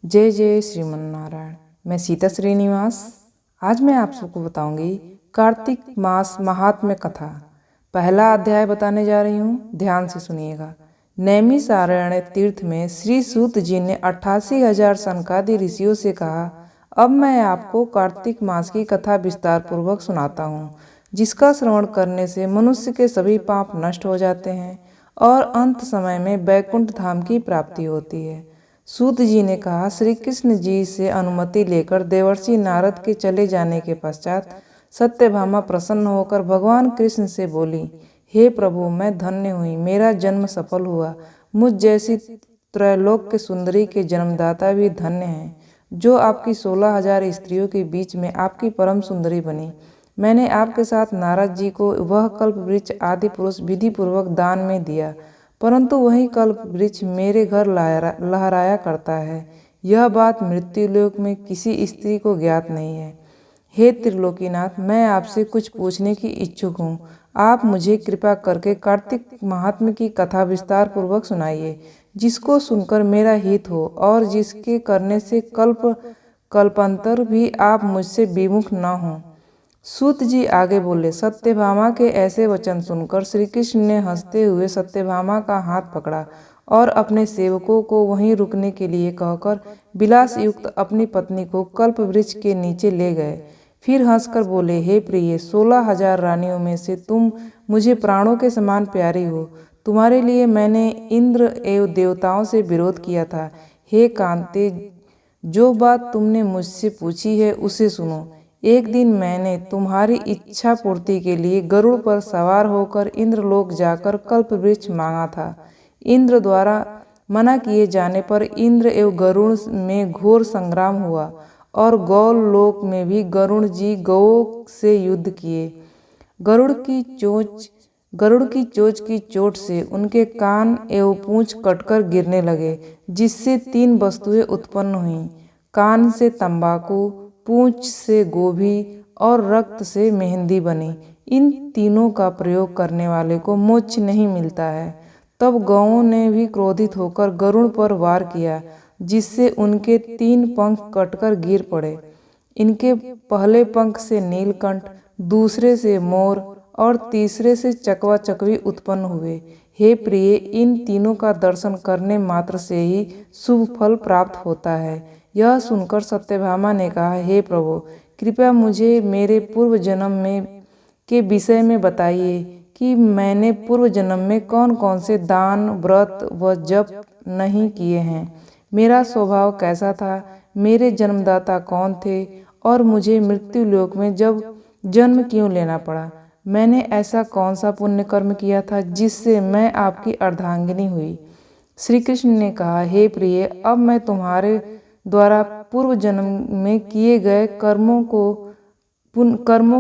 जय जय श्रीमन्नारायण। मैं सीता श्रीनिवास। आज मैं आप सबको बताऊंगी कार्तिक मास महात्म्य कथा। पहला अध्याय बताने जा रही हूँ, ध्यान से सुनिएगा। नैमिषारण्य तीर्थ में श्री सूत जी ने 88,000 सनकादि ऋषियों से कहा, अब मैं आपको कार्तिक मास की कथा विस्तार पूर्वक सुनाता हूँ, जिसका श्रवण करने से मनुष्य के सभी पाप नष्ट हो जाते हैं और अंत समय में बैकुंठ धाम की प्राप्ति होती है। सूत जी ने कहा, श्री कृष्ण जी से अनुमति लेकर देवर्षि नारद के चले जाने के पश्चात सत्यभामा प्रसन्न होकर भगवान कृष्ण से बोली, हे प्रभु, मैं धन्य हुई, मेरा जन्म सफल हुआ। मुझ जैसी त्रैलोक के सुंदरी के जन्मदाता भी धन्य हैं, जो आपकी 16,000 स्त्रियों के बीच में आपकी परम सुंदरी बनी। मैंने आपके साथ नारद जी को वह कल्प वृक्ष आदि पुरुष विधि पूर्वक दान में दिया, परंतु वही कल्प वृक्ष मेरे घर लहराया करता है। यह बात मृत्युलोक में किसी स्त्री को ज्ञात नहीं है। हे त्रिलोकीनाथ, मैं आपसे कुछ पूछने की इच्छुक हूँ। आप मुझे कृपा करके कार्तिक महात्म्य की कथा विस्तार पूर्वक सुनाइए, जिसको सुनकर मेरा हित हो और जिसके करने से कल्पांतर भी आप मुझसे विमुख न हों। सूत जी आगे बोले, सत्यभामा के ऐसे वचन सुनकर श्री कृष्ण ने हंसते हुए सत्यभामा का हाथ पकड़ा और अपने सेवकों को वहीं रुकने के लिए कहकर विलास युक्त अपनी पत्नी को कल्प वृक्ष के नीचे ले गए। फिर हंसकर बोले, हे प्रिय, 16,000 रानियों में से तुम मुझे प्राणों के समान प्यारी हो। तुम्हारे लिए मैंने इंद्र एवं देवताओं से विरोध किया था। हे कांते, जो बात तुमने मुझसे पूछी है उसे सुनो। एक दिन मैंने तुम्हारी इच्छा पूर्ति के लिए गरुड़ पर सवार होकर इंद्रलोक जाकर कल्प वृक्ष मांगा था। इंद्र द्वारा मना किए जाने पर इंद्र एवं गरुड़ में घोर संग्राम हुआ और गौल लोक में भी गरुड़ जी गौओं से युद्ध किए। गरुड़ की चोंच की चोट से उनके कान एवं पूंछ कटकर गिरने लगे, जिससे 3 वस्तुएं उत्पन्न हुईं। कान से तंबाकू, पूंछ से गोभी और रक्त से मेहंदी बनी। इन तीनों का प्रयोग करने वाले को मोक्ष नहीं मिलता है। तब गौओं ने भी क्रोधित होकर गरुड़ पर वार किया, जिससे उनके 3 पंख कटकर गिर पड़े। इनके पहले पंख से नीलकंठ, दूसरे से मोर और तीसरे से चकवा चकवी उत्पन्न हुए। हे प्रिय, इन तीनों का दर्शन करने मात्र से ही शुभ फल प्राप्त होता है। यह सुनकर सत्यभामा ने कहा, हे प्रभु, कृपया मुझे मेरे पूर्व जन्म में के विषय में बताइए कि मैंने पूर्व जन्म में कौन कौन से दान, व्रत व जप नहीं किए हैं। मेरा स्वभाव कैसा था, मेरे जन्मदाता कौन थे और मुझे मृत्युलोक में जब जन्म क्यों लेना पड़ा। मैंने ऐसा कौन सा पुण्य कर्म किया था जिससे मैं आपकी अर्धांगिनी हुई। श्री कृष्ण ने कहा, हे प्रिय, अब मैं तुम्हारे द्वारा पूर्व जन्म में किए गए कर्मों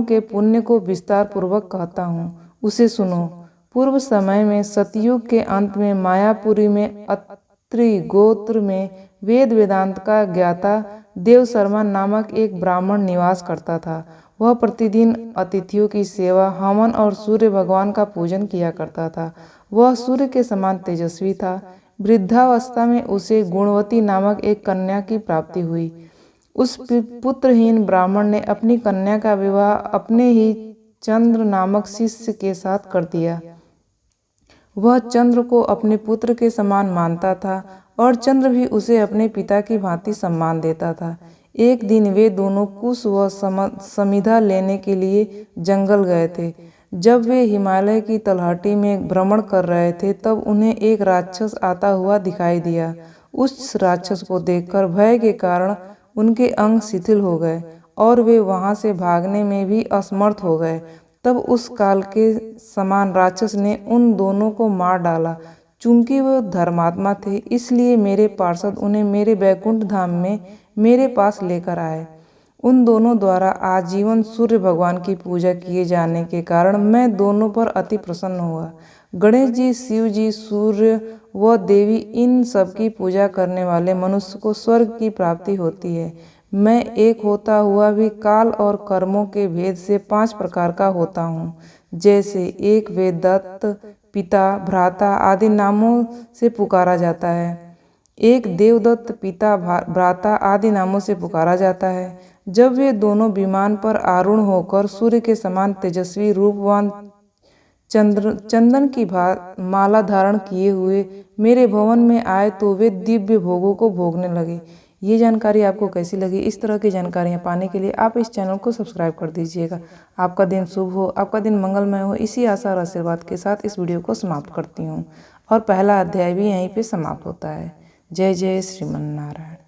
के पुण्य को विस्तार पूर्वक कहता हूँ, उसे सुनो। पूर्व समय में सतयुग के अंत में मायापुरी में अत्रि गोत्र में वेद वेदांत का ज्ञाता देवशर्मा नामक एक ब्राह्मण निवास करता था। वह प्रतिदिन अतिथियों की सेवा, हवन और सूर्य भगवान का पूजन किया करता था। वह सूर्य के समान तेजस्वी था। वृद्धावस्था में उसे गुणवती नामक एक कन्या की प्राप्ति हुई। उस पुत्रहीन ब्राह्मण ने अपनी कन्या का विवाह अपने ही चंद्र नामक शिष्य के साथ कर दिया। वह चंद्र को अपने पुत्र के समान मानता था और चंद्र भी उसे अपने पिता की भांति सम्मान देता था। एक दिन वे दोनों कुश व समिधा लेने के लिए जंगल गए थे। जब वे हिमालय की तलहटी में भ्रमण कर रहे थे, तब उन्हें एक राक्षस आता हुआ दिखाई दिया। उस राक्षस को देखकर भय के कारण उनके अंग शिथिल हो गए और वे वहां से भागने में भी असमर्थ हो गए। तब उस काल के समान राक्षस ने उन दोनों को मार डाला। चूंकि वे धर्मात्मा थे, इसलिए मेरे पार्षद उन्हें मेरे बैकुंठ धाम में मेरे पास लेकर आए। उन दोनों द्वारा आजीवन सूर्य भगवान की पूजा किए जाने के कारण मैं दोनों पर अति प्रसन्न हुआ। गणेश जी, शिव जी, सूर्य व देवी, इन सब की पूजा करने वाले मनुष्य को स्वर्ग की प्राप्ति होती है। मैं एक होता हुआ भी काल और कर्मों के भेद से 5 प्रकार का होता हूँ। जैसे एक वेददत्त, पिता, भ्राता आदि नामों से पुकारा जाता है। एक देवदत्त, पिता, भ्राता आदि नामों से पुकारा जाता है। जब वे दोनों विमान पर आरूढ़ होकर सूर्य के समान तेजस्वी रूपवान चंदन की माला धारण किए हुए मेरे भवन में आए तो वे दिव्य भोगों को भोगने लगे। ये जानकारी आपको कैसी लगी? इस तरह की जानकारियाँ पाने के लिए आप इस चैनल को सब्सक्राइब कर दीजिएगा। आपका दिन शुभ हो, आपका दिन मंगलमय हो, इसी आशा और आशीर्वाद के साथ इस वीडियो को समाप्त करती हूँ और पहला अध्याय भी यहीं पे समाप्त होता है। जय जय श्रीमन नारायण।